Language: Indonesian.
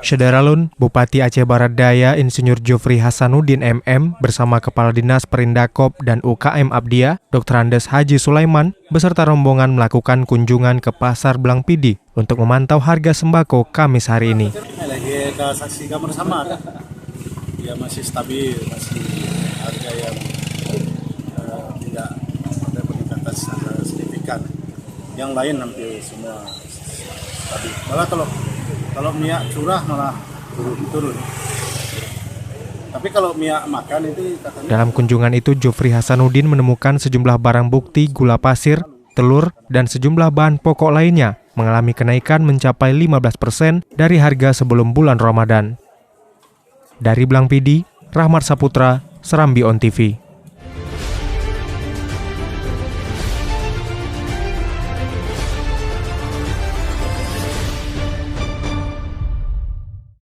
Syederalun, Bupati Aceh Barat Daya Insinyur Jofri Hasanuddin MM bersama Kepala Dinas Perindakop dan UKM Abdia, Dr. Andes Haji Sulaiman, beserta rombongan melakukan kunjungan ke Pasar Blang Pidi untuk memantau harga sembako Kamis hari ini. Lagi kita saksikan bersama, ya masih stabil, masih harga yang tidak ada peningkatan signifikan. Yang lain hampir semua stabil. Malah kalau minyak curah malah turun. Tapi kalau minyak makan itu katanya... Dalam kunjungan itu, Jofri Hasanuddin menemukan sejumlah barang bukti gula pasir, telur, dan sejumlah bahan pokok lainnya mengalami kenaikan mencapai 15% dari harga sebelum bulan Ramadan. Dari Blang Pidi, Rahmat Saputra, Serambi On TV.